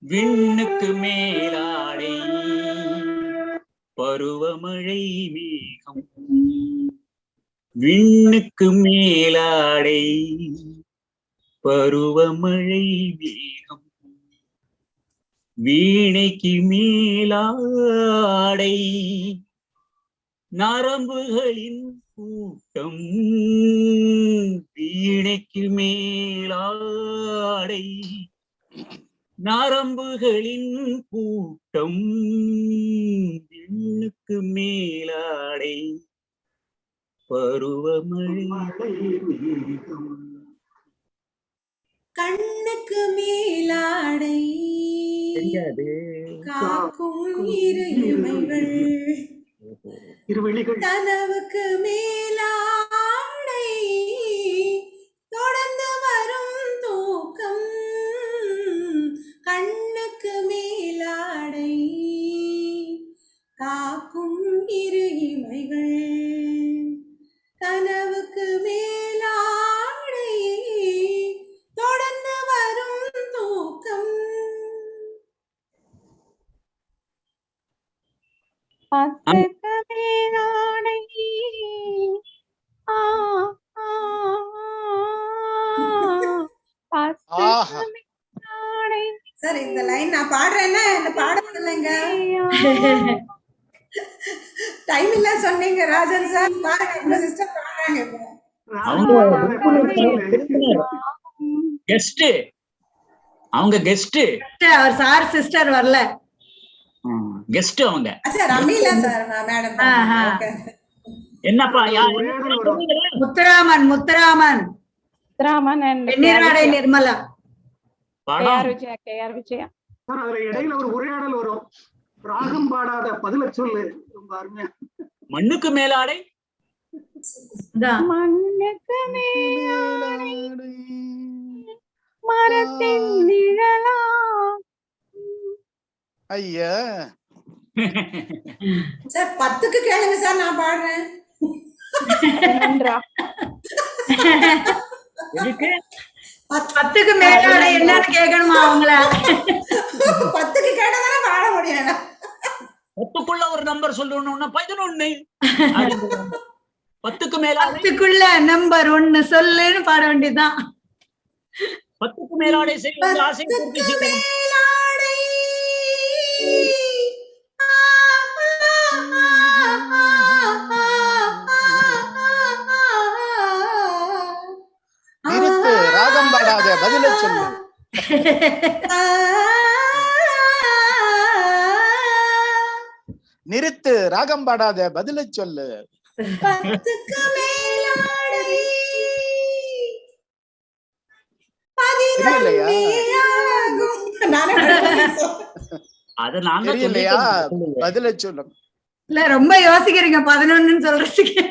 விண்ணுக்கு மேலாடை பருவமழை மேகம். விண்ணுக்கு மேலாடை பருவமழை மேகம். வீணைக்கு மேலாடை நரம்புகளின் கூட்டம். வீணைக்கு மேலாடை நரம்புகளின் கூட்டம். விண்ணுக்கு மேலாடை பருவமழை மேகம். கண்ணுக்கு மேலாடை காக்கும் இரு இமைகள். கனவுக்கு மேலாடை தொடர்ந்து வரும் தூக்கம். கண்ணுக்கு மேலாடை காக்கும் இரு இமைகள். கனவுக்கு மேலாடை தொடர்ந்து வரும் தூக்கம். பத்துக்கு மேலாடை சார் இந்த லைன் நான் பாடுறேன்னா என்ன பாட முடியலங்க. டைம் இல்ல சொன்னீங்க ராஜன் சார். பாருங்க உங்க சிஸ்டர் பாடுறாங்க. அவங்க கெஸ்ட் அவர் சார் சிஸ்டர் வரல. கெஸ்ட் அவங்க. Sir Ramila sir madam. என்னப்பா Muthuraman Muthuraman and Nirmala. KR Vijaya. Sir அதுல இடையில ஒரு உரையாடல் வரும். ராகம் பாடாத பதில சொல்லு. ரொம்ப அருமையா. மண்ணுக்கு மேலாடை மண்ணுக்கு மேலாடை மரத்தின் நிழலா. ஐயா சார் 10க்கு கேளுங்க சார் நான் பாடுறேன். எதுக்கு 10க்கு மேலாடை என்னன்னு கேட்கணுமா அவங்கள? 10க்கு கேட்டதானே பாட முடியும். 10க்குள்ள ஒரு நம்பர் சொல்லணும்னா 11. 10க்கு மேலாடை 10க்குள்ள நம்பர் 1 சொல்லுன்னு பாட வேண்டியதுதான். 10க்கு மேலாடை செய்வது ஆசை பூர்த்தி செய்யணும். நிறுத்து ராகம் பாடாத பதில சொல்லு. நிறுத்து ராகம் பாடாத பதில சொல்லு. 10க்கு மேலாடை தெரியலையா? அது நாங்க தெரியலையா? பதில சொல்லு. இல்ல ரொம்ப யோசிக்கிறீங்க 11ன்னு சொல்றதுக்கு.